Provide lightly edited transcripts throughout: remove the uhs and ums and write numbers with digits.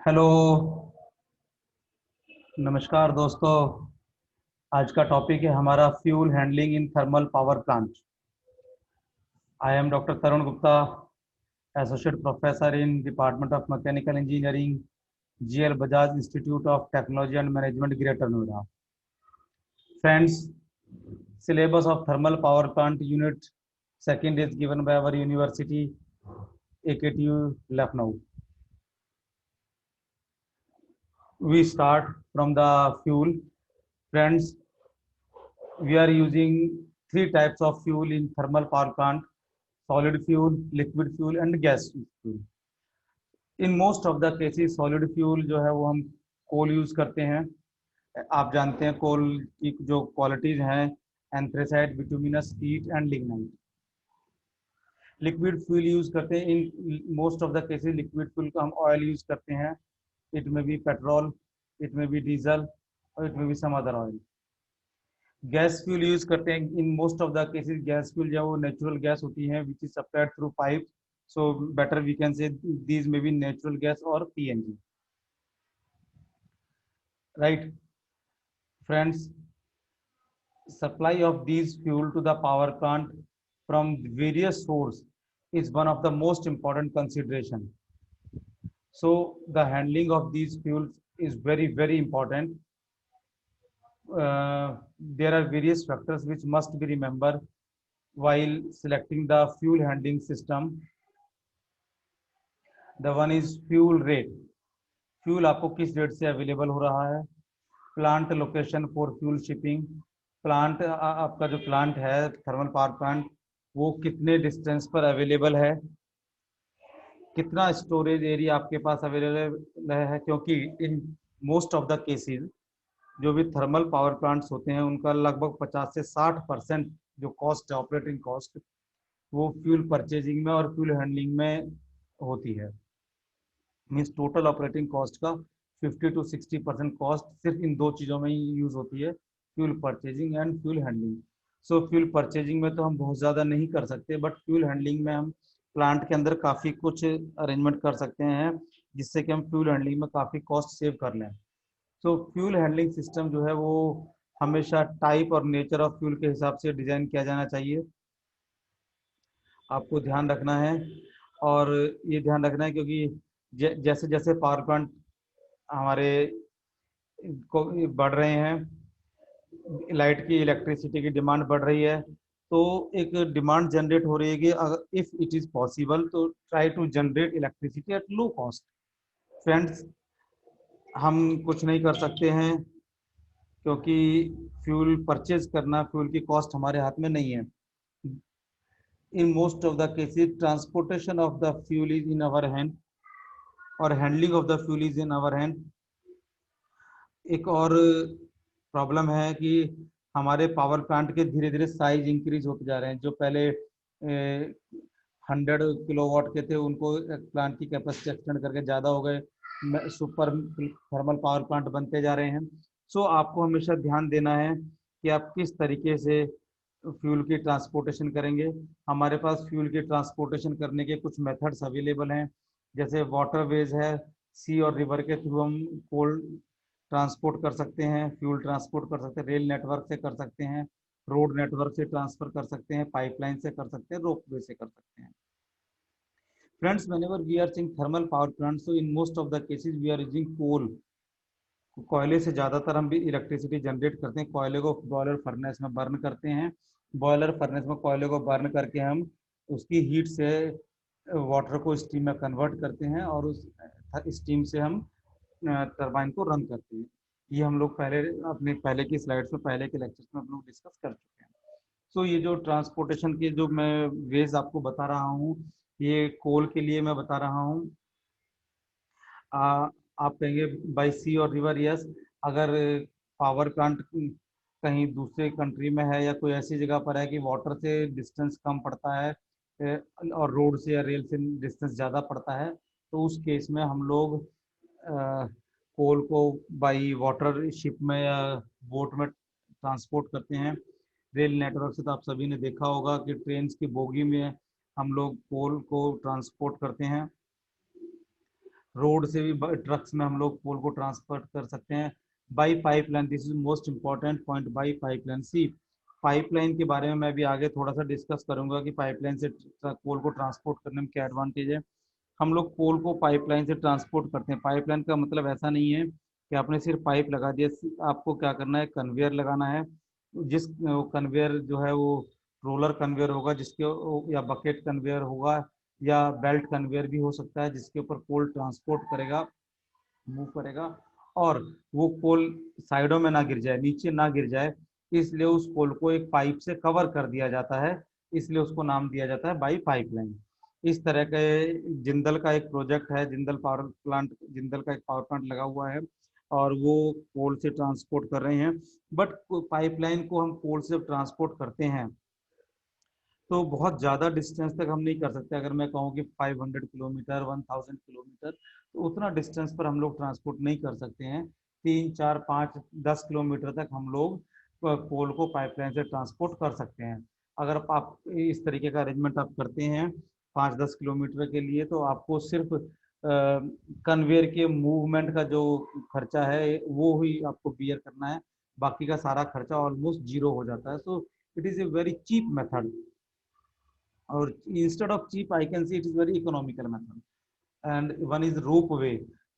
Hello. नमस्कार दोस्तों। आज का टॉपिक है हमारा fuel handling in thermal power plant. I am doctor Tarun Gupta, associate professor in department of mechanical engineering, GL Bajaj institute of technology and management, greater Noida. Friends, syllabus of thermal power plant unit second is given by our university, AKTU Lucknow. We start from the fuel. Friends, we are using three types of fuel in thermal power plant: solid fuel, liquid fuel and gas fuel. In most of the cases solid fuel जो है वो हम कोल use करते हैं। आप जानते हैं कोल की जो क्वालिटीज हैं: anthracite, bituminous, peat and lignite. Liquid fuel use करते हैं। In most of the cases liquid fuel का हम ऑयल यूज करते हैं। It may be petrol, it may be diesel और it may be some other oil. Gas fuel use करते हैं। In most of the cases gas fuel जो वो natural gas होती है which is supplied through pipe, so better we can से these में B natural gas और PNG. Right friends, supply of these fuel to the power plant from various source is one of the most important consideration. So the handling of these fuels is very important. There are various factors which must be remembered while selecting the fuel handling system. The one is fuel rate. Fuel आपको किस rate से available हो रहा है। Plant location for fuel shipping. Plant आपका जो plant है thermal power plant वो कितने डिस्टेंस पर अवेलेबल है। कितना स्टोरेज एरिया आपके पास अवेलेबल है, क्योंकि इन मोस्ट ऑफ द केसेस जो भी थर्मल पावर प्लांट्स होते हैं उनका लगभग 50 से 60% जो कॉस्ट है, ऑपरेटिंग कॉस्ट, वो फ्यूल परचेजिंग में और फ्यूल हैंडलिंग में होती है। मीन्स टोटल ऑपरेटिंग कॉस्ट का 50 to 60% कॉस्ट सिर्फ इन दो चीज़ों में ही यूज होती है, fuel purchasing and fuel handling. So fuel purchasing में तो हम बहुत ज़्यादा नहीं कर सकते, बट फ्यूल हैंडलिंग में हम प्लांट के अंदर काफ़ी कुछ अरेंजमेंट कर सकते हैं जिससे कि हम फ्यूल हैंडलिंग में काफ़ी कॉस्ट सेव कर लें। सो फ्यूल हैंडलिंग सिस्टम जो है वो हमेशा टाइप और नेचर ऑफ फ्यूल के हिसाब से डिज़ाइन किया जाना चाहिए। आपको ध्यान रखना है, और ये ध्यान रखना है क्योंकि जैसे जैसे पावर प्लांट हमारे को बढ़ रहे हैं, लाइट की इलेक्ट्रिसिटी की डिमांड बढ़ रही है, तो एक डिमांड जनरेट हो रही है कि अगर इफ इट इज पॉसिबल तो try to generate electricity at low cost. Friends, हम कुछ नहीं कर सकते हैं क्योंकि फ्यूल परचेज करना, फ्यूल की कॉस्ट हमारे हाथ में नहीं है। In most of the cases transportation of the fuel is in our hand और handling of the fuel is in our hand. एक और प्रॉब्लम है कि हमारे पावर प्लांट के धीरे धीरे साइज इंक्रीज होते जा रहे हैं। जो पहले 100 किलोवाट के थे उनको प्लांट की कैपेसिटी एक्सटेंड करके ज़्यादा हो गए, सुपर थर्मल पावर प्लांट बनते जा रहे हैं। सो आपको हमेशा ध्यान देना है कि आप किस तरीके से फ्यूल की ट्रांसपोर्टेशन करेंगे। हमारे पास फ्यूल की ट्रांसपोर्टेशन करने के कुछ मेथड्स अवेलेबल हैं, जैसे वाटरवेज है, सी और रिवर के थ्रू हम कोल ट्रांसपोर्ट कर सकते हैं, फ्यूल ट्रांसपोर्ट कर सकते हैं, रेल नेटवर्क से कर सकते हैं, रोड नेटवर्क से ट्रांसफर कर सकते हैं, पाइपलाइन से कर सकते हैं, रोपवे से कर सकते हैं। Friends, whenever we are seeing thermal power plants, so in most of the cases we are using coal. कोयले से ज़्यादातर हम भी इलेक्ट्रिसिटी जनरेट करते हैं। कोयले को बॉयलर फर्नेस में बर्न करते हैं। बॉयलर फर्नेस में कोयले को बर्न करके हम उसकी हीट से वाटर को स्टीम में कन्वर्ट करते हैं और उस स्टीम से हम टरबाइन को रन करते हैं। ये हम लोग पहले अपने पहले की स्लाइड्स में, पहले के लेक्चर्स में हम लोग डिस्कस कर चुके हैं। सो ये जो ट्रांसपोर्टेशन के जो मैं वेज आपको बता रहा हूँ, ये कोल के लिए मैं बता रहा हूँ। आप कहेंगे बाई सी और रिवर, यस। अगर पावर प्लांट कहीं दूसरे कंट्री में है या कोई ऐसी जगह पर है कि वाटर से डिस्टेंस कम पड़ता है और रोड से या रेल से डिस्टेंस ज़्यादा पड़ता है, तो उस केस में हम लोग कोल को बाई वाटर शिप में या बोट में ट्रांसपोर्ट करते हैं। रेल नेटवर्क से तो आप सभी ने देखा होगा कि ट्रेन की बोगी में हम लोग कोल को ट्रांसपोर्ट करते हैं। रोड से भी ट्रक्स में हम लोग कोल को ट्रांसपोर्ट कर सकते हैं। By pipeline, this is most important point, by pipeline. C pipeline के बारे में मैं भी आगे थोड़ा सा डिस्कस करूंगा कि पाइपलाइन से कोल को ट्रांसपोर्ट करने में क्या एडवांटेज है। हम लोग कोल को पाइपलाइन से ट्रांसपोर्ट करते हैं। पाइपलाइन का मतलब ऐसा नहीं है कि आपने सिर्फ पाइप लगा दिया, आपको क्या करना है, कन्वेयर लगाना है। जिस कन्वेयर जो है वो रोलर कन्वेयर होगा, जिसके या बकेट कन्वेयर होगा या बेल्ट कन्वेयर भी हो सकता है, जिसके ऊपर कोल ट्रांसपोर्ट करेगा, मूव करेगा। और वो कोल साइडों में ना गिर जाए, नीचे ना गिर जाए, इसलिए उस कोल को एक पाइप से कवर कर दिया जाता है, इसलिए उसको नाम दिया जाता है बाई पाइपलाइन। इस तरह के जिंदल का एक प्रोजेक्ट है, जिंदल पावर प्लांट, जिंदल का एक पावर प्लांट लगा हुआ है और वो कोल से ट्रांसपोर्ट कर रहे हैं। बट पाइपलाइन को हम कोल से ट्रांसपोर्ट करते हैं तो बहुत ज़्यादा डिस्टेंस तक हम नहीं कर सकते। अगर मैं कहूँ कि 500 किलोमीटर, 1000 किलोमीटर, तो उतना डिस्टेंस पर हम लोग ट्रांसपोर्ट नहीं कर सकते हैं। 3, 4, 5, 10 किलोमीटर तक हम लोग कोल को पाइपलाइन से ट्रांसपोर्ट कर सकते हैं। अगर आप इस तरीके का अरेंजमेंट आप करते हैं 5-10 किलोमीटर के लिए, तो आपको सिर्फ कन्वेयर के मूवमेंट का जो खर्चा है वो ही आपको बियर करना है, बाकी का सारा खर्चा ऑलमोस्ट जीरो हो जाता है। So it is a very cheap method, or instead of cheap I can say it is very economical method. And one is rope way,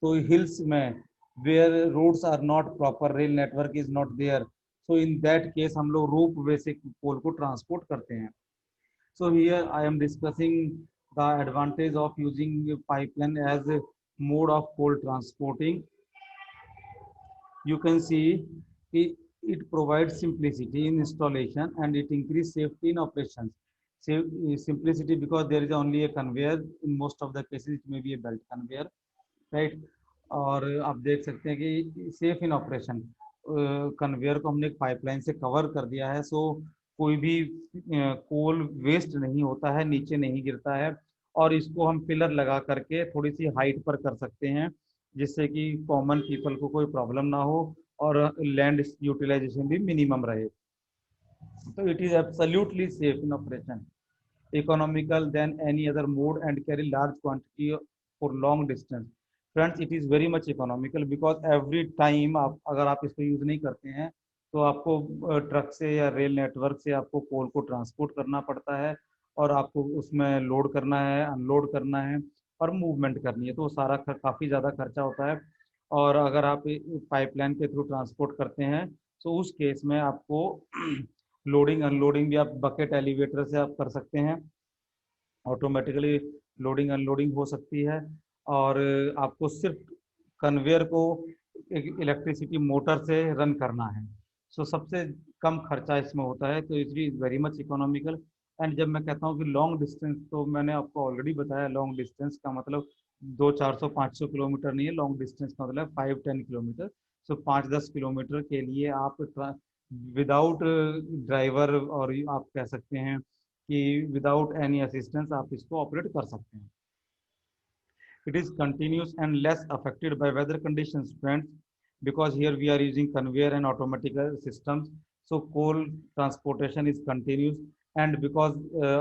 so hills में where roads are not proper, rail network is not there, so in that case हम लोग rope way से coal को transport करते हैं। So here I am discussing the advantage of using pipeline as a mode of coal transporting. You can see it provides simplicity in installation and it increases safety in operations. Simplicity because there is only a conveyor, in most of the cases it may be a belt conveyor, right? और आप देख सकते हैं कि safe in operation, conveyor को हमने एक pipeline से कवर कर दिया है, सो कोई भी कोल वेस्ट नहीं होता है, नीचे नहीं गिरता है। और इसको हम पिलर लगा करके थोड़ी सी हाइट पर कर सकते हैं, जिससे कि कॉमन पीपल को कोई प्रॉब्लम ना हो और लैंड यूटिलाइजेशन भी मिनिमम रहे। तो it is absolutely safe in operation, economical than any other mode and carry large quantity for long distance. Friends, it is very much economical because every time आप अगर आप इसको यूज नहीं करते हैं तो आपको ट्रक से या रेल नेटवर्क से आपको कोल को ट्रांसपोर्ट करना पड़ता है और आपको उसमें लोड करना है, अनलोड करना है और मूवमेंट करनी है, तो वो सारा काफ़ी ज़्यादा खर्चा होता है। और अगर आप पाइपलाइन के थ्रू ट्रांसपोर्ट करते हैं तो उस केस में आपको लोडिंग अनलोडिंग भी आप बकेट एलिवेटर से आप कर सकते हैं, ऑटोमेटिकली लोडिंग अनलोडिंग हो सकती है। और आपको सिर्फ कन्वेयर को एक इलेक्ट्रिसिटी मोटर से रन करना है, सो सबसे कम खर्चा इसमें होता है, तो it is very much economical. And जब मैं कहता हूँ कि लॉन्ग डिस्टेंस, तो मैंने आपको ऑलरेडी बताया लॉन्ग डिस्टेंस का मतलब 200, 400, 500 किलोमीटर नहीं है, लॉन्ग डिस्टेंस का मतलब 5-10 किलोमीटर। सो 5-10 किलोमीटर के लिए आप विदाउट ड्राइवर, और आप कह सकते हैं कि विदाउट एनी असिस्टेंस आप इसको ऑपरेट कर सकते हैं। It is continuous and less affected by weather conditions, friends, because here we are using conveyor and automatic systems. So coal transportation is continuous, and because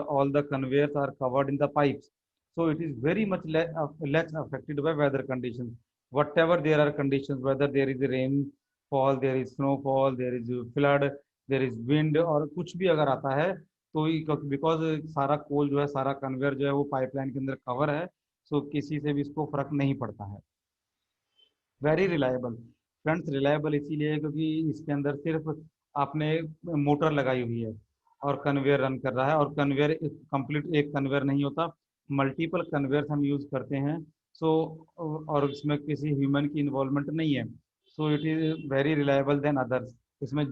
all the conveyors are covered in the pipes, so it is very much less affected by weather conditions. Whatever there are conditions, whether there is rainfall, there is snowfall, there is flood, there is wind, और कुछ भी अगर आता है तो because सारा कोल जो है, सारा कन्वेयर जो है वो पाइपलाइन के अंदर कवर है, सो किसी से भी इसको फर्क नहीं पड़ता है। वेरी रिलायबल, फ्रेंड्स, रिलायबल इसीलिए है क्योंकि इसके अंदर सिर्फ आपने मोटर लगाई हुई है और कन्वेयर रन कर रहा है, और कन्वेयर कंप्लीट एक कन्वेयर नहीं होता, मल्टीपल कन्वेयर हम यूज करते हैं। सो और इसमें किसी ह्यूमन की इन्वॉल्वमेंट नहीं है, so it is very reliable than others. इसमें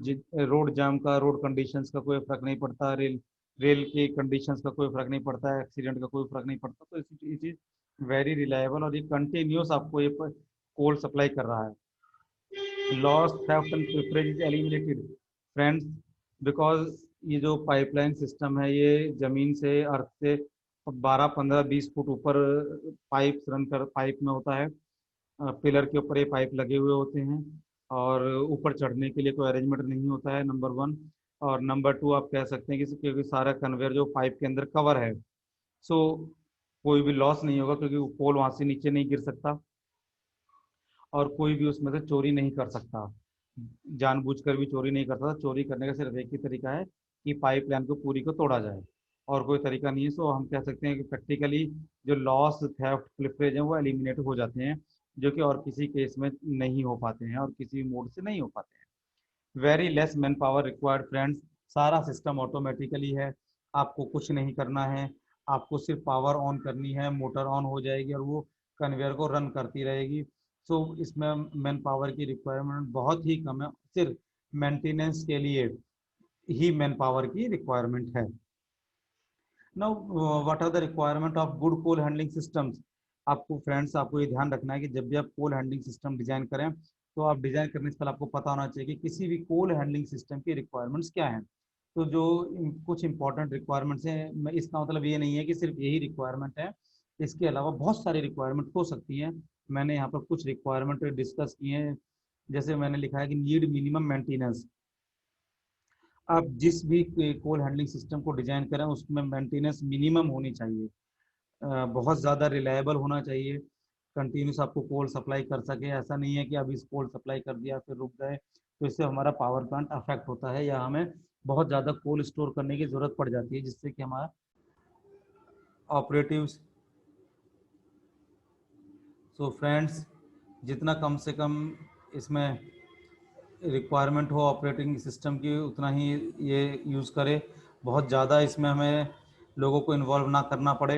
रोड जाम का, रोड कंडीशंस का कोई फर्क नहीं पड़ता, रेल रेल के कंडीशंस का कोई फर्क नहीं पड़ता है, एक्सीडेंट का कोई फर्क नहीं पड़ता, तो इट इज वेरी रिलायबल और ये कंटिन्यूस आपको ये कोल सप्लाई कर रहा है। Loss, theft and pilferage is eliminated, friends, because ये जो पाइपलाइन सिस्टम है ये जमीन से, अर्थ से 12, 15, 20 फुट ऊपर पाइप में होता है, पिलर के ऊपर ये पाइप लगे हुए होते हैं और ऊपर चढ़ने के लिए कोई अरेंजमेंट नहीं होता है, नंबर वन। और नंबर टू, आप कह सकते हैं कि क्योंकि सारा कन्वेयर जो पाइप के अंदर कवर है, सो कोई भी लॉस नहीं होगा क्योंकि पोल वहां से नीचे नहीं गिर सकता। और कोई भी उसमें से चोरी नहीं कर सकता, जानबूझकर भी चोरी नहीं करता। चोरी करने का सिर्फ एक ही तरीका है कि पाइपलाइन को पूरी को तोड़ा जाए, और कोई तरीका नहीं है। सो हम कह सकते हैं कि प्रैक्टिकली जो लॉस, थेफ्ट, प्लिफरेज हैं वो एलिमिनेट हो जाते हैं, जो कि और किसी केस में नहीं हो पाते हैं और किसी मोड से नहीं हो पाते हैं। Very less man power required friends, सारा सिस्टम ऑटोमेटिकली है, आपको कुछ नहीं करना है, आपको सिर्फ पावर ऑन करनी है, मोटर ऑन हो जाएगी और वो कन्वेयर को रन करती रहेगी। सो इसमें मैन पावर की रिक्वायरमेंट बहुत ही कम है, सिर्फ मेंटेनेंस के लिए ही मैन पावर की रिक्वायरमेंट है। Now what are the requirement of good coal handling systems. आपको फ्रेंड्स, आपको ये ध्यान रखना है कि जब भी आप कोल हैंडलिंग सिस्टम डिजाइन करें, तो आप डिजाइन करने से पहले आपको पता होना चाहिए कि किसी भी कोल हैंडलिंग सिस्टम की रिक्वायरमेंट्स क्या हैं। तो जो कुछ इंपॉर्टेंट रिक्वायरमेंट्स हैं, इसका मतलब ये नहीं है कि सिर्फ यही रिक्वायरमेंट है, इसके अलावा बहुत सारी रिक्वायरमेंट हो सकती हैं। मैंने यहाँ पर कुछ रिक्वायरमेंट डिस्कस किए हैं। जैसे मैंने लिखा है कि नीड मिनिमम मेंटेनेंस। आप जिस भी कोल हैंडलिंग सिस्टम को डिजाइन करें उसमें मेंटेनेंस मिनिमम होनी चाहिए, बहुत ज़्यादा रिलायबल होना चाहिए, कंटिन्यूस आपको कोल सप्लाई कर सके। ऐसा नहीं है कि अभी इस कोल सप्लाई कर दिया फिर रुक गए, तो इससे हमारा पावर प्लांट अफेक्ट होता है, या हमें बहुत ज़्यादा कोल स्टोर करने की ज़रूरत पड़ जाती है, जिससे कि हमारा ऑपरेटिव। सो फ्रेंड्स, जितना कम से कम इसमें रिक्वायरमेंट हो ऑपरेटिंग सिस्टम की, उतना ही ये यूज़ करें। बहुत ज़्यादा इसमें हमें लोगों को इन्वॉल्व ना करना पड़े।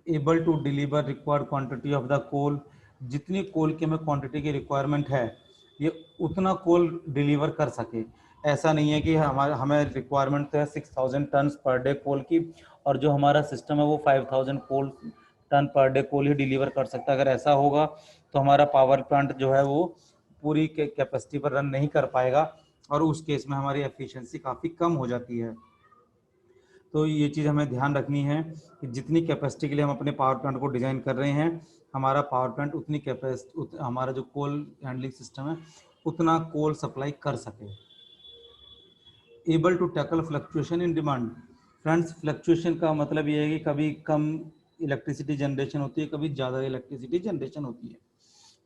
Able to deliver required quantity of the coal, जितनी कोल की हमें क्वांटिटी की रिक्वायरमेंट है, ये उतना कोल डिलीवर कर सके। ऐसा नहीं है कि हमें रिक्वायरमेंट तो है 6000 टन पर डे कोल की, और जो हमारा सिस्टम है वो 5000 कोल टन पर डे कोल ही डिलीवर कर सकता है। अगर ऐसा होगा तो हमारा पावर प्लांट जो है वो पूरी कैपेसिटी पर रन नहीं कर पाएगा, और उस केस में हमारी एफिशिएंसी काफ़ी कम हो जाती है। तो ये चीज़ हमें ध्यान रखनी है कि जितनी कैपेसिटी के लिए हम अपने पावर प्लांट को डिज़ाइन कर रहे हैं, हमारा पावर प्लांट उतनी कैपेसिटी, हमारा जो कोल हैंडलिंग सिस्टम है उतना कोल सप्लाई कर सके। Able to tackle fluctuation in demand. Friends, fluctuation का मतलब ये है कि कभी कम इलेक्ट्रिसिटी जनरेशन होती है, कभी ज़्यादा इलेक्ट्रिसिटी जनरेशन होती है।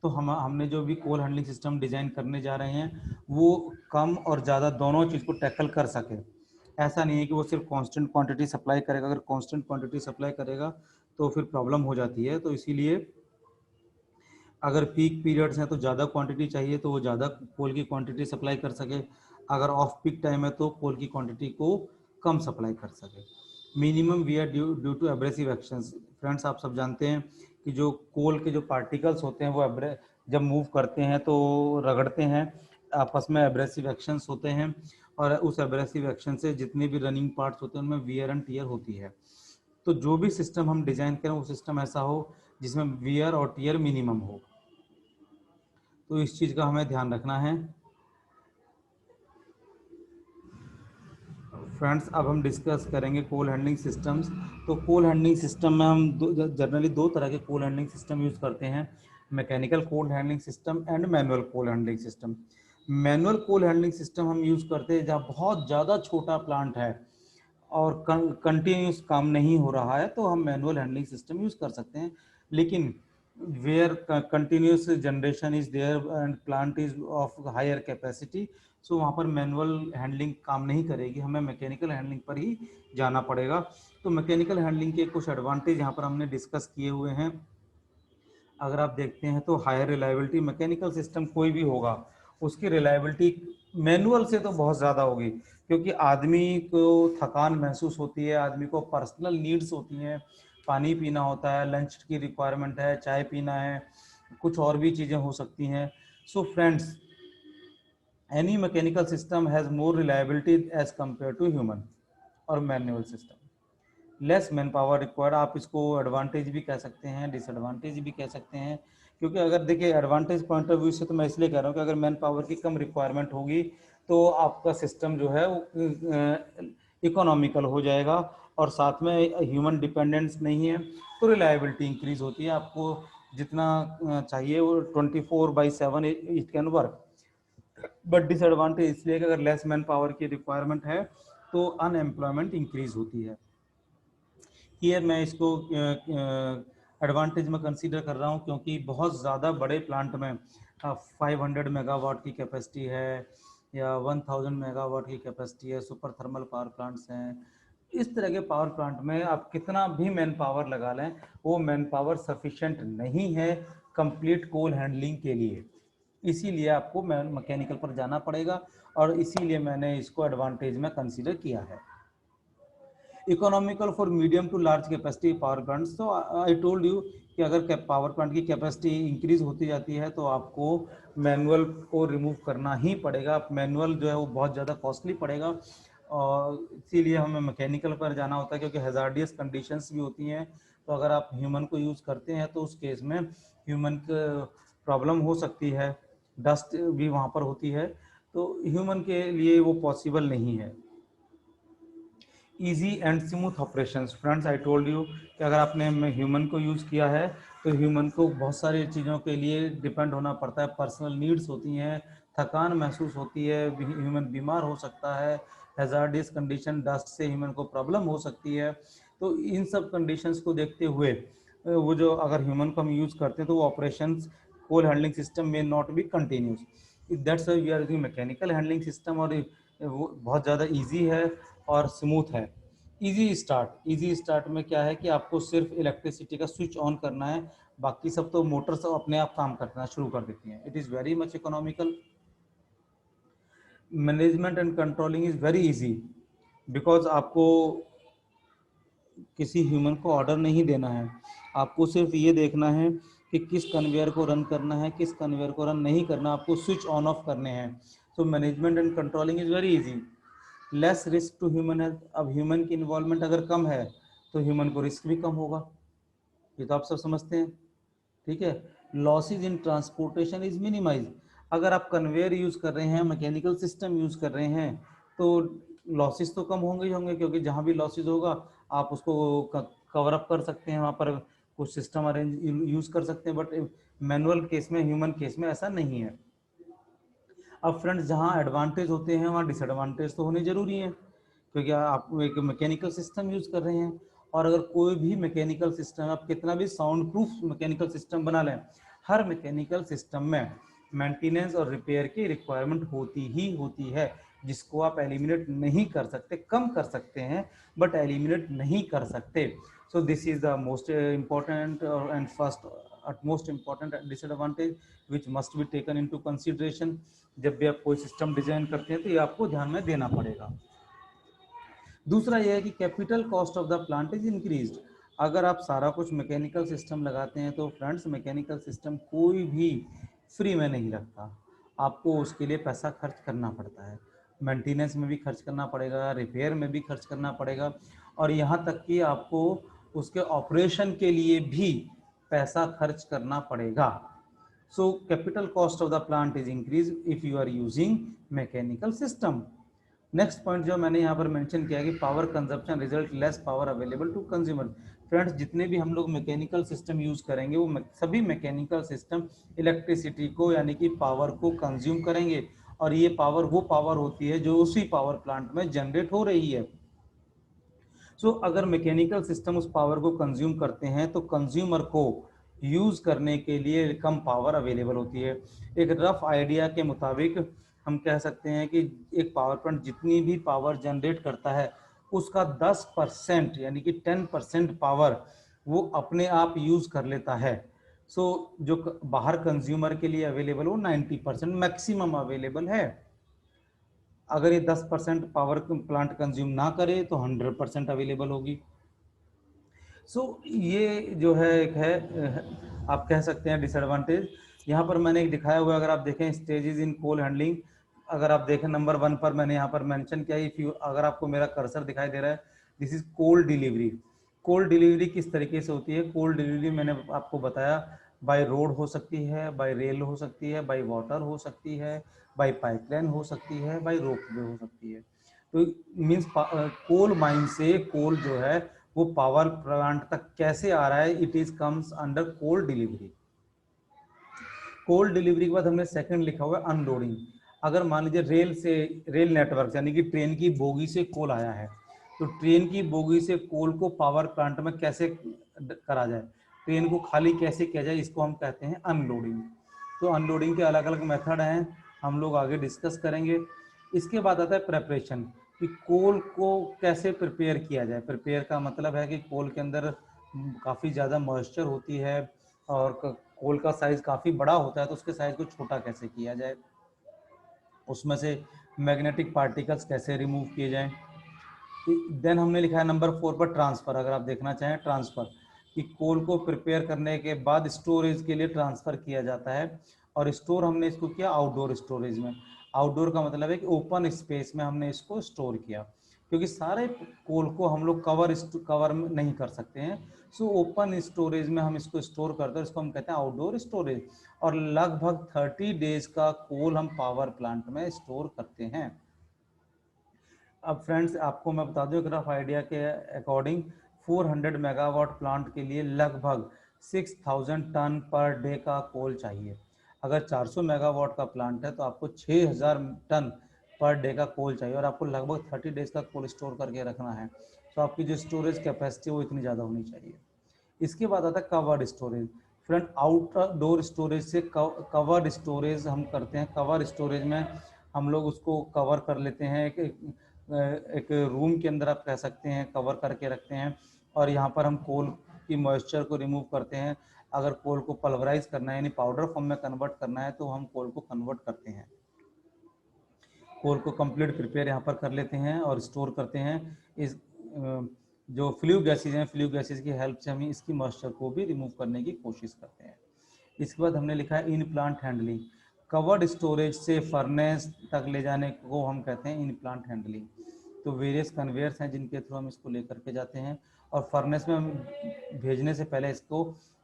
तो हमने जो भी कोल हैंडलिंग सिस्टम डिज़ाइन करने जा रहे हैं वो कम और ज़्यादा दोनों चीज़ को टैकल कर सके। ऐसा नहीं है कि वो सिर्फ कांस्टेंट क्वांटिटी सप्लाई करेगा। अगर कांस्टेंट क्वांटिटी सप्लाई करेगा तो फिर प्रॉब्लम हो जाती है। तो इसीलिए अगर पीक पीरियड्स हैं तो ज़्यादा क्वांटिटी चाहिए, तो वो ज़्यादा कोल की क्वांटिटी सप्लाई कर सके। अगर ऑफ पीक टाइम है तो कोल की क्वांटिटी को कम सप्लाई कर सके। Minimum wear due to abrasive actions. Friends, आप सब जानते हैं कि जो कोल के जो पार्टिकल्स होते हैं वो जब मूव करते हैं तो रगड़ते हैं, आपस में एब्रेसिव एक्शंस होते हैं, और उस एब्रेसिव एक्शन से जितने भी रनिंग पार्ट्स होते हैं उनमें वियर एंड टीयर होती है। तो जो भी सिस्टम हम डिज़ाइन करें वो सिस्टम ऐसा हो जिसमें वियर और टीयर मिनिमम हो। तो इस चीज़ का हमें ध्यान रखना है। फ्रेंड्स, अब हम डिस्कस करेंगे कोल हैंडलिंग सिस्टम्स। तो कोल हैंडलिंग सिस्टम में हम जनरली दो तरह के कोल हैंडलिंग सिस्टम यूज़ करते हैं, mechanical coal handling system and manual coal handling system. Manual coal handling system हम यूज़ करते हैं जहाँ बहुत ज़्यादा छोटा प्लांट है और कंटिन्यूस काम नहीं हो रहा है, तो हम मैनुअल हैंडलिंग सिस्टम यूज़ कर सकते हैं। लेकिन where continuous generation is there and plant is of higher capacity, so वहाँ पर मैनुअल हैंडलिंग काम नहीं करेगी, हमें मैकेनिकल हैंडलिंग पर ही जाना पड़ेगा। तो मैकेनिकल हैंडलिंग के कुछ एडवांटेज यहाँ पर हमने डिस्कस किए हुए हैं। अगर आप देखते हैं तो हायर रिलायबिलिटी, मैकेनिकल सिस्टम कोई भी होगा उसकी रिलायबिलिटी मैनुअल से तो बहुत ज़्यादा होगी, क्योंकि आदमी को थकान महसूस होती है, आदमी को पर्सनल नीड्स होती हैं, पानी पीना होता है, लंच की रिक्वायरमेंट है, चाय पीना है, कुछ और भी चीज़ें हो सकती हैं। So friends, any mechanical system has more reliability as compare to human और manual system. Less man power required, आप इसको एडवांटेज भी कह सकते हैं, डिसएडवांटेज भी कह सकते हैं। क्योंकि अगर देखिए एडवांटेज पॉइंट ऑफ व्यू से तो मैं इसलिए कह रहा हूँ कि अगर मैन पावर की कम रिक्वायरमेंट होगी तो आपका सिस्टम जो है वो इकोनॉमिकल हो जाएगा, और साथ में ह्यूमन डिपेंडेंस नहीं है, तो रिलायबिलिटी इंक्रीज होती है। आपको जितना चाहिए वो 24/7 it can work. But disadvantage इसलिए कि अगर लेस मैन पावर की रिक्वायरमेंट है तो अनएम्प्लॉयमेंट इंक्रीज होती है। हियर मैं इसको एडवांटेज मैं कंसीडर कर रहा हूँ क्योंकि बहुत ज़्यादा बड़े प्लांट में 500 मेगावाट की कैपेसिटी है या 1000 मेगावाट की कैपेसिटी है, सुपर थर्मल पावर प्लांट्स हैं। इस तरह के पावर प्लांट में आप कितना भी मैन पावर लगा लें, वो मैन पावर सफिशिएंट नहीं है कंप्लीट कोल हैंडलिंग के लिए। इसीलिए आपको मैकेनिकल पर जाना पड़ेगा और इसीलिए मैंने इसको एडवांटेज में कंसीडर किया है। Economical for medium to large capacity power plants, तो आई टोल्ड यू कि अगर पावर प्लांट की कैपेसिटी इंक्रीज होती जाती है तो आपको मैनुअल को रिमूव करना ही पड़ेगा। आप मैनुअल जो है वो बहुत ज़्यादा कॉस्टली पड़ेगा और इसीलिए हमें मैकेनिकल पर जाना होता है क्योंकि हैजार्डियस कंडीशंस भी होती हैं। तो अगर आप ह्यूमन को यूज़ करते हैं तो उस केस में ह्यूमन प्रॉब्लम हो सकती है, डस्ट भी वहाँ पर होती है, तो ह्यूमन के लिए वो पॉसिबल नहीं है। Easy and smooth operations, friends I told you कि अगर आपने ह्यूमन को यूज़ किया है तो ह्यूमन को बहुत सारी चीज़ों के लिए डिपेंड होना पड़ता है, पर्सनल नीड्स होती हैं, थकान महसूस होती है, ह्यूमन बीमार हो सकता है, हैजार्डियस कंडीशन डस्ट से ह्यूमन को प्रॉब्लम हो सकती है। तो इन सब कंडीशंस को देखते हुए वो जो अगर ह्यूमन को हम यूज़ करते हैं तो वो ऑपरेशंस कोल हैंडलिंग सिस्टम में not be continuous, that's we are using mechanical handling system. और वो बहुत ज़्यादा ईजी है और स्मूथ है। इजी स्टार्ट में क्या है कि आपको सिर्फ इलेक्ट्रिसिटी का स्विच ऑन करना है, बाकी सब तो मोटर्स अपने आप काम करना शुरू कर देती हैं। It is very much economical. Management and controlling is very easy because आपको किसी ह्यूमन को ऑर्डर नहीं देना है, आपको सिर्फ ये देखना है कि किस कन्वेयर को रन करना है, किस कन्वेयर को रन नहीं करना, आपको स्विच ऑन ऑफ करने हैं। So management and controlling is very easy. Less risk to human health, अब ह्यूमन की इन्वॉल्वमेंट अगर कम है तो ह्यूमन को रिस्क भी कम होगा, ये तो आप सब समझते हैं, ठीक है। Losses in transportation is minimize, अगर आप कन्वेयर यूज़ कर रहे हैं, मैकेनिकल सिस्टम यूज़ कर रहे हैं तो लॉसेज तो कम होंगे ही होंगे, क्योंकि जहाँ भी लॉसेज होगा आप उसको कवर अप कर सकते हैं, वहाँ पर कुछ सिस्टम अरेंज यूज़ कर सकते हैं। बट मैनुअल केस में, ह्यूमन केस में ऐसा नहीं है। अब फ्रेंड्स, जहाँ एडवांटेज होते हैं वहाँ डिसएडवांटेज तो होने जरूरी है, क्योंकि आप एक मैकेनिकल सिस्टम यूज़ कर रहे हैं। और अगर कोई भी मैकेनिकल सिस्टम, आप कितना भी साउंड प्रूफ मैकेनिकल सिस्टम बना लें, हर मैकेनिकल सिस्टम में मेंटेनेंस और रिपेयर की रिक्वायरमेंट होती ही होती है, जिसको आप एलिमिनेट नहीं कर सकते, कम कर सकते हैं बट एलिमिनेट नहीं कर सकते। So this is the most important and first utmost important disadvantage which must be taken into consideration। जब भी आप कोई सिस्टम डिजाइन करते हैं तो ये आपको ध्यान में देना पड़ेगा। दूसरा यह है कि capital cost of the plant is increased. अगर आप सारा कुछ मैकेनिकल सिस्टम लगाते हैं तो फ्रेंड्स, मैकेनिकल सिस्टम कोई भी फ्री में नहीं लगता, आपको उसके लिए पैसा खर्च करना पड़ता है, मेंटेनेंस में भी खर्च करना पड़ेगा, रिपेयर में भी खर्च करना पड़ेगा, और यहाँ तक कि आपको उसके ऑपरेशन के लिए भी पैसा खर्च करना पड़ेगा। So capital cost of the plant is increase if you are using mechanical system. Next point जो मैंने यहाँ पर मेंशन किया कि power consumption result less power available to consumer. Friends, जितने भी हम लोग मैकेनिकल सिस्टम यूज करेंगे वो सभी मैकेनिकल सिस्टम इलेक्ट्रिसिटी को यानी कि पावर को कंज्यूम करेंगे, और ये पावर वो पावर होती है जो उसी पावर प्लांट में जनरेट हो रही है। सो अगर मैकेनिकल सिस्टम उस पावर को कंज्यूम करते हैं तो कंज्यूमर को यूज करने के लिए कम पावर अवेलेबल होती है। एक रफ आइडिया के मुताबिक हम कह सकते हैं कि एक पावर प्लांट जितनी भी पावर जनरेट करता है उसका 10% यानी कि 10% पावर वो अपने आप यूज कर लेता है। सो जो बाहर कंज्यूमर के लिए अवेलेबल वो 90% मैक्सिमम अवेलेबल है। अगर ये 10% पावर प्लांट कंज्यूम ना करे तो 100% अवेलेबल होगी। सो ये जो है एक है, आप कह सकते हैं डिसएडवांटेज। यहाँ पर मैंने एक दिखाया हुआ है, अगर आप देखें स्टेजेस इन कोल हैंडलिंग, अगर आप देखें नंबर 1 पर मैंने यहाँ पर मेंशन किया है, इफ यू, अगर आपको मेरा कर्सर दिखाई दे रहा है, this is coal delivery. Coal delivery किस तरीके से होती है? कोल डिलीवरी मैंने आपको बताया, बाय रोड हो सकती है, बाय रेल हो सकती है, बाय वाटर हो सकती है, बाय पाइपलाइन हो सकती है, बाय रोपवे हो सकती है। तो मीन्स कोल माइन से कोल जो है वो पावर प्लांट तक कैसे आ रहा है, it is comes under coal delivery. Coal delivery के बाद हमने सेकंड लिखा हुआ है अनलोडिंग। अगर मान लीजिए रेल नेटवर्क यानी कि ट्रेन की बोगी से कोल आया है, तो ट्रेन की बोगी से कोल को पावर प्लांट में कैसे करा जाए? ट्रेन को खाली कैसे किया जाए, इसको हम कहते हैं अनलोडिंग। तो अनलोडिंग के अलग अलग मेथड हैं, हम लोग आगे डिस्कस करेंगे। इसके बाद आता है प्रेपरेशन, कि कोल को कैसे प्रिपेयर किया जाए। प्रिपेयर का मतलब है कि कोल के अंदर काफ़ी ज़्यादा मॉइस्चर होती है और कोल का साइज़ काफ़ी बड़ा होता है, तो उसके साइज़ को छोटा कैसे किया जाए, उसमें से मैग्नेटिक पार्टिकल्स कैसे रिमूव किए जाएं। देन हमने लिखा है नंबर 4 पर ट्रांसफ़र। अगर आप देखना चाहें ट्रांसफ़र, कि कोल को प्रिपेयर करने के बाद स्टोरेज के लिए ट्रांसफ़र किया जाता है, और स्टोर हमने इसको किया आउटडोर स्टोरेज में। आउटडोर का मतलब है कि ओपन स्पेस में हमने इसको स्टोर किया, क्योंकि सारे कोल को हम लोग कवर में नहीं कर सकते हैं। सो ओपन स्टोरेज में हम इसको स्टोर करते हैं, इसको हम कहते हैं आउटडोर स्टोरेज। और लगभग 30 डेज का कोल हम पावर प्लांट में स्टोर करते हैं। अब फ्रेंड्स आपको मैं बता दूं, रफ आइडिया के अकॉर्डिंग 400 मेगावाट प्लांट के लिए लगभग 6000 टन पर डे का कोल चाहिए। अगर 400 मेगावाट का प्लांट है तो आपको 6000 टन पर डे का कोल चाहिए, और आपको लगभग 30 डेज का कोल स्टोर करके रखना है। तो आपकी जो स्टोरेज कैपेसिटी वो इतनी ज़्यादा होनी चाहिए। इसके बाद आता है covered storage. Friend outdoor storage से कवर्ड स्टोरेज हम करते हैं। कवर स्टोरेज में हम लोग उसको कवर कर लेते हैं, एक रूम के अंदर आप कह सकते हैं कवर करके रखते हैं, और यहाँ पर हम कोल की मॉइस्चर को रिमूव करते हैं। अगर कोल को पल्वराइज करना है यानी पाउडर फॉर्म में कन्वर्ट करना है तो हम कोल को कन्वर्ट करते हैं। कोल को कंप्लीट प्रिपेयर यहाँ पर कर लेते हैं और स्टोर करते हैं। इस जो फ्लू गैसेज हैं, फ्लू गैसेज की हेल्प से हम इसकी मॉइस्चर को भी रिमूव करने की कोशिश करते हैं। इसके बाद हमने लिखा है in plant handling. Covered storage से फर्नेस तक ले जाने को हम कहते हैं इन प्लांट हैंडलिंग। तो वेरियस कन्वेयर्स हैं जिनके थ्रू हम इसको लेकर के जाते हैं, और फर्नेस में हम भेजने से पहले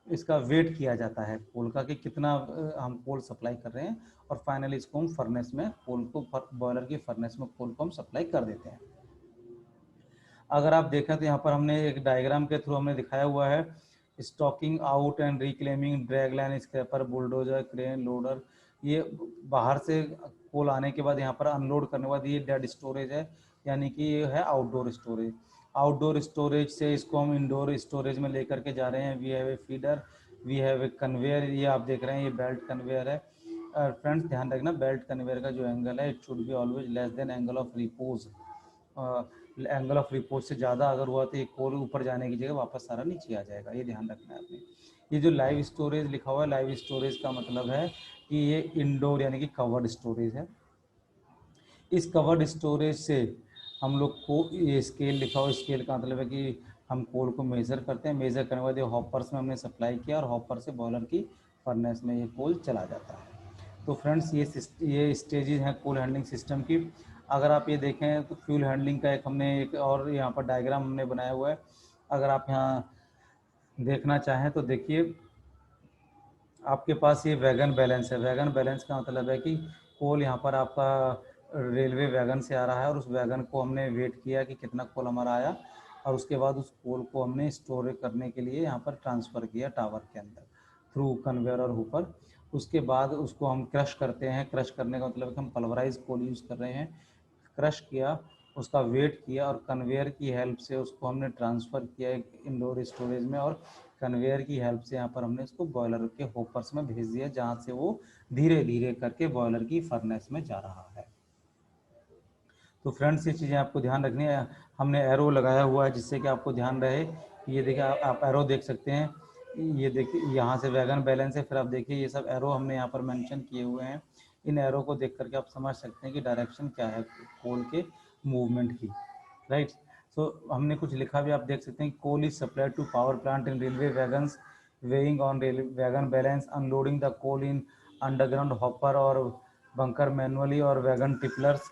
इसका वेट किया जाता है कोल का, कि कितना हम कोल सप्लाई कर रहे हैं, और फाइनली इसको हम फर्नेस में कोल को बॉयलर की फर्नेस में कोल को हम सप्लाई कर देते हैं। अगर आप देखें तो यहाँ पर हमने एक डायग्राम के थ्रू हमने दिखाया हुआ है stocking out and reclaiming, drag line, scraper, bulldozer, crane, loader. ये बाहर से कोल आने के बाद यहाँ पर अनलोड करने के बाद ये डेड स्टोरेज है, यानी कि ये है आउटडोर स्टोरेज। आउटडोर स्टोरेज से इसको हम इंडोर स्टोरेज में लेकर के जा रहे हैं। We have a feeder, we have a conveyor. ये आप देख रहे हैं ये बेल्ट कन्वेयर है। फ्रेंड्स ध्यान रखना बेल्ट कन्वेयर का जो एंगल है it should be always less than angle of repose. Angle of repose से ज़्यादा अगर हुआ तो ये कोल ऊपर जाने की जगह वापस सारा नीचे आ जाएगा, ये ध्यान रखना है आपने। ये जो लाइव स्टोरेज लिखा हुआ है, लाइव स्टोरेज का मतलब है कि ये इंडोर यानी कि कवर्ड स्टोरेज है। इस कवर्ड स्टोरेज से हम लोग को ये स्केल लिखा हुआ, स्केल का मतलब है कि हम कोल को मेज़र करते हैं। मेज़र करने के बाद ये हॉपर्स में हमने सप्लाई किया, और हॉपर से बॉयलर की फर्नेस में ये कोल चला जाता है। तो फ्रेंड्स ये स्टेजेस हैं कोल हैंडलिंग सिस्टम की। अगर आप ये देखें तो फ्यूल हैंडलिंग का एक और यहाँ पर डायग्राम हमने बनाया हुआ है। अगर आप यहाँ देखना चाहें तो देखिए, आपके पास ये वैगन बैलेंस है। वैगन बैलेंस का मतलब है कि कोल यहाँ पर आपका रेलवे वैगन से आ रहा है, और उस वैगन को हमने वेट किया कि कितना कोल हमारा आया, और उसके बाद उस कोल को हमने स्टोर करने के लिए यहाँ पर ट्रांसफ़र किया टावर के अंदर थ्रू कन्वेयर और हुपर। उसके बाद उसको हम क्रश करते हैं। क्रश करने का मतलब है कि हम पल्वराइज कोल यूज़ कर रहे हैं। क्रश किया, उसका वेट किया, और कन्वेयर की हेल्प से उसको हमने ट्रांसफ़र किया एक इंडोर स्टोरेज में, और कन्वेयर की हेल्प से यहाँ पर हमने इसको बॉयलर के होपर्स में भेज दिया, जहाँ से वो धीरे धीरे करके बॉयलर की फर्नेस में जा रहा है। तो फ्रेंड्स ये चीज़ें आपको ध्यान रखनी है। हमने एरो लगाया हुआ है जिससे कि आपको ध्यान रहे। ये देखिए आप एरो देख सकते हैं, ये देखिए यहाँ से वैगन बैलेंस है, फिर आप देखिए ये सब एरो हमने यहाँ पर मेंशन किए हुए हैं। इन एरो को देख करके आप समझ सकते हैं कि डायरेक्शन क्या है कोल के मूवमेंट की, राइट। सो हमने कुछ लिखा भी आप देख सकते हैं, coal is supplied to power plant in railway wagons, weighing on wagon balance, unloading the coal in underground hopper और बंकर मैनुअली, और वैगन टिपलर्स।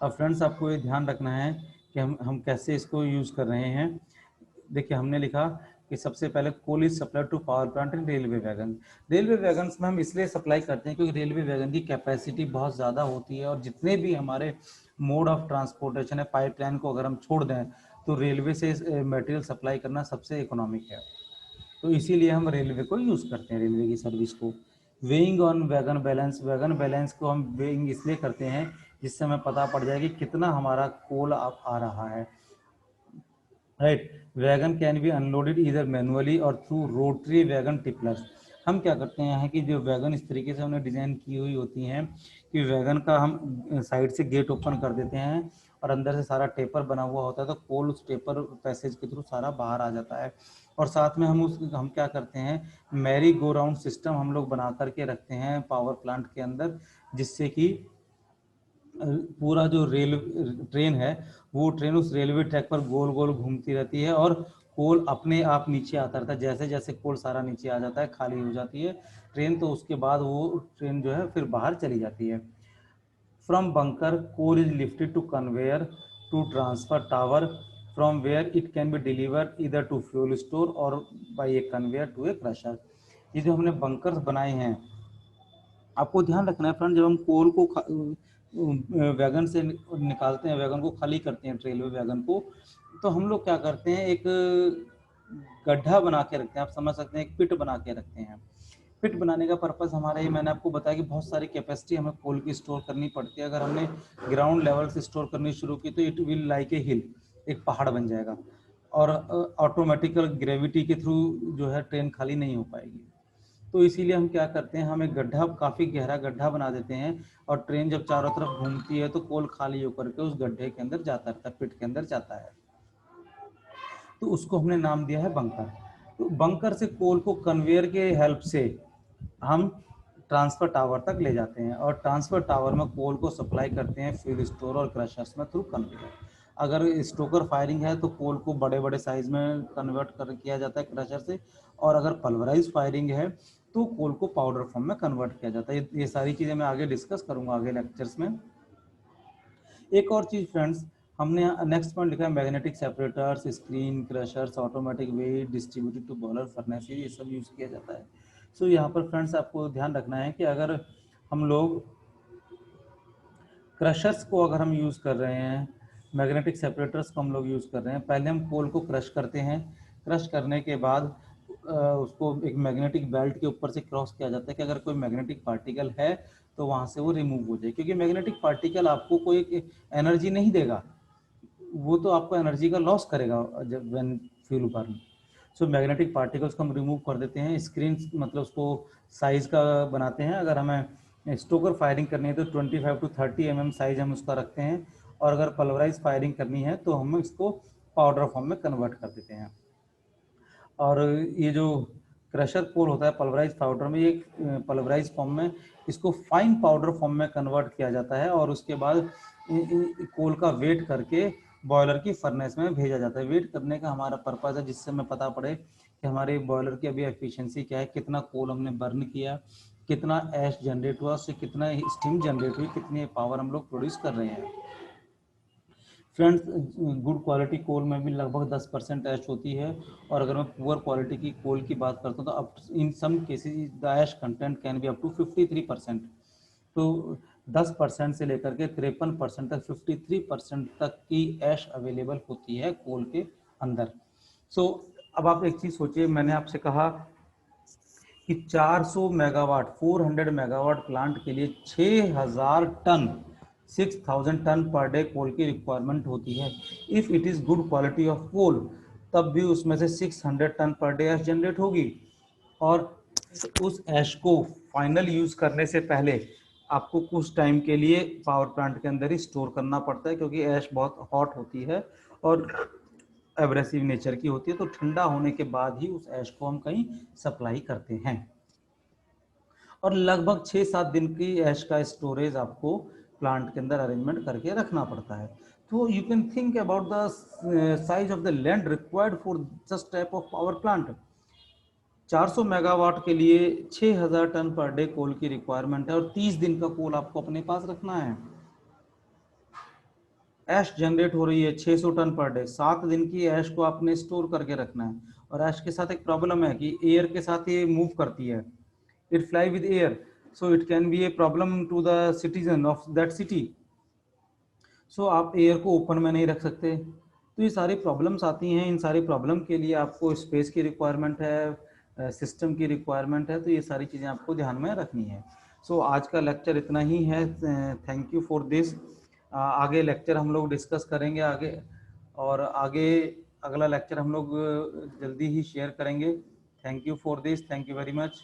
अब फ्रेंड्स आपको ये ध्यान रखना है कि हम कैसे इसको यूज़ कर रहे हैं। देखिए हमने लिखा कि सबसे पहले coal is supply to power plant in railway wagon. Railway wagons में हम इसलिए सप्लाई करते हैं क्योंकि रेलवे वैगन की कैपेसिटी बहुत ज़्यादा होती है, और जितने भी हमारे मोड ऑफ ट्रांसपोर्टेशन है, पाइपलाइन को अगर हम छोड़ दें तो रेलवे से मटेरियल सप्लाई करना सबसे इकोनॉमिक है। तो इसीलिए हम रेलवे को यूज़ करते हैं, रेलवे की सर्विस को। Weighing on wagon balance, wagon balance को हम वेइंग इसलिए करते हैं जिससे हमें पता पड़ जाए कि कितना हमारा कोल आ रहा है, right. Wagon can be unloaded इधर मैनुअली और थ्रू रोटरी वैगन टिपलर्स। हम क्या करते हैं कि जो वैगन इस तरीके से हमने डिज़ाइन की हुई होती हैं कि वैगन का हम साइड से गेट ओपन कर देते हैं और अंदर से सारा टेपर बना हुआ होता है, तो कोल उस टेपर पैसेज के थ्रू सारा बाहर आ जाता है। और साथ में हम क्या करते हैं, मैरी गो राउंड सिस्टम हम लोग बना करके रखते हैं पावर प्लांट के अंदर, जिससे कि पूरा जो ट्रेन है वो ट्रेन उस रेलवे ट्रैक पर गोल गोल घूमती रहती है और कोल अपने आप नीचे आता रहता है। जैसे जैसे कोल सारा नीचे आ जाता है, खाली हो जाती है ट्रेन, तो उसके बाद वो ट्रेन जो है फिर बाहर चली जाती है। From bunker coal is lifted to conveyor to transfer tower from where it can be deliver इधर टू फ्यूल स्टोर और by a conveyor to a crusher. ये जो हमने बंकर्स बनाए हैं, आपको ध्यान रखना है फ्रेंड, जब हम कोल को वैगन से निकालते हैं, वैगन को खाली करते हैं रेलवे वैगन को, तो हम लोग क्या करते हैं, एक गड्ढा बना के रखते हैं, आप समझ सकते हैं, एक पिट बना के रखते हैं। पिट बनाने का पर्पस हमारा ये, मैंने आपको बताया कि बहुत सारी कैपेसिटी हमें कोल की स्टोर करनी पड़ती है। अगर हमने ग्राउंड लेवल से स्टोर करनी शुरू की तो इट विल लाइक ए हिल, एक पहाड़ बन जाएगा और ऑटोमेटिकल ग्रेविटी के थ्रू जो है ट्रेन खाली नहीं हो पाएगी। तो इसीलिए हम क्या करते हैं, हम एक गड्ढा, काफ़ी गहरा गड्ढा बना देते हैं और ट्रेन जब चारों तरफ घूमती है तो कोल खाली होकर के उस गड्ढे के अंदर जाता रहता है, पिट के अंदर जाता है। तो उसको हमने नाम दिया है बंकर। तो बंकर से कोल को कन्वेयर के हेल्प से हम ट्रांसफर टावर तक ले जाते हैं और ट्रांसफर टावर में कोल को सप्लाई करते हैं फ्यूल स्टोर और क्रशर्स में थ्रू कन्वेयर। अगर स्टोकर फायरिंग है तो कोल को बड़े बड़े साइज में कन्वर्ट कर किया जाता है क्रशर से, और अगर पल्वराइज फायरिंग है तो कोल को पाउडर फॉर्म में कन्वर्ट किया जाता है। ये सारी चीज़ें मैं आगे डिस्कस करूंगा आगे लेक्चर्स में। एक और चीज़ फ्रेंड्स, हमने नेक्स्ट पॉइंट लिखा है magnetic separators, screen crushers, automatic weight distributed to boiler furnace, ये सब यूज़ किया जाता है। सो यहाँ पर फ्रेंड्स आपको ध्यान रखना है कि अगर हम लोग क्रशर्स को अगर हम यूज़ कर रहे हैं, मैग्नेटिक सेपरेटर्स को हम लोग यूज़ कर रहे हैं, पहले हम कोल को क्रश करते हैं, क्रश करने के बाद उसको एक मैग्नेटिक बेल्ट के ऊपर से क्रॉस किया जाता है कि अगर कोई मैग्नेटिक पार्टिकल है तो वहाँ से वो रिमूव हो जाए, क्योंकि मैग्नेटिक पार्टिकल आपको कोई एनर्जी नहीं देगा, वो तो आपको एनर्जी का लॉस करेगा जब when fuel burn. So magnetic particles को हम रिमूव कर देते हैं। स्क्रीन मतलब उसको साइज का बनाते हैं, अगर हमें स्टोकर फायरिंग करनी है तो 25 to 30 mm साइज हम उसका रखते हैं, और अगर पल्वराइज फायरिंग करनी है तो हम इसको पाउडर फॉर्म में कन्वर्ट कर देते हैं। और ये जो क्रशर कोल होता है पल्वराइज पाउडर में, ये पल्वराइज फॉर्म में इसको फाइन पाउडर फॉर्म में कन्वर्ट किया जाता है और उसके बाद कोल का वेट करके बॉयलर की फर्नेस में भेजा जाता है। वेट करने का हमारा पर्पज है जिससे हमें पता पड़े कि हमारे बॉयलर की अभी एफिशिएंसी क्या है, कितना कोल हमने बर्न किया, कितना ऐश जनरेट हुआ, उससे कितना स्टीम जनरेट हुई, कितनी पावर हम लोग प्रोड्यूस कर रहे हैं। फ्रेंड्स, गुड क्वालिटी कोल में भी लगभग 10% ऐश होती है, और अगर मैं पुअर क्वालिटी की कोल की बात करता हूँ तो up in some cases the ash content can be up to 53%। तो 10% से लेकर के 53% तक, 53% तक की ऐश अवेलेबल होती है कोल के अंदर। सो अब आप एक चीज़ सोचिए, मैंने आपसे कहा कि 400 मेगावाट 400 मेगावाट प्लांट के लिए 6000 ton 6000 ton per day coal की रिक्वायरमेंट होती है। If it is good quality of coal, तब भी उसमें से 600 टन पर डे ऐश जनरेट होगी। और उस ऐश को फाइनल यूज़ करने से पहले आपको कुछ टाइम के लिए पावर प्लांट के अंदर ही स्टोर करना पड़ता है, क्योंकि ऐश बहुत हॉट होती है और एब्रेसिव नेचर की होती है, तो ठंडा होने के बाद ही उस ऐश को हम कहीं सप्लाई करते हैं। और लगभग 6-7 दिन की ऐश का स्टोरेज आपको प्लांट के अंदर अरेंजमेंट करके रखना पड़ता है। तो you can think about the size of the land required for such type of power plant. 400 megawatt के लिए 6000 टन पर डे कोल की रिक्वायरमेंट है और 30 दिन का कोल आपको अपने पास रखना है। ऐश जनरेट हो रही है 600 टन पर डे, 7 दिन की ऐश को आपने स्टोर करके रखना है। और ऐश के साथ एक प्रॉब्लम है कि एयर के साथ ये मूव करती है, it fly with air, so it can be a problem to the citizen of that city. So आप एयर को ओपन में नहीं रख सकते, तो ये सारी प्रॉब्लम्स आती हैं। इन सारी प्रॉब्लम के लिए आपको स्पेस की रिक्वायरमेंट है, सिस्टम की रिक्वायरमेंट है, तो ये सारी चीज़ें आपको ध्यान में रखनी है। सो आज का लेक्चर इतना ही है, थैंक यू फॉर दिस। आगे लेक्चर हम लोग डिस्कस करेंगे आगे, और आगे अगला लेक्चर हम लोग जल्दी ही शेयर करेंगे। Thank you for this, thank you very much.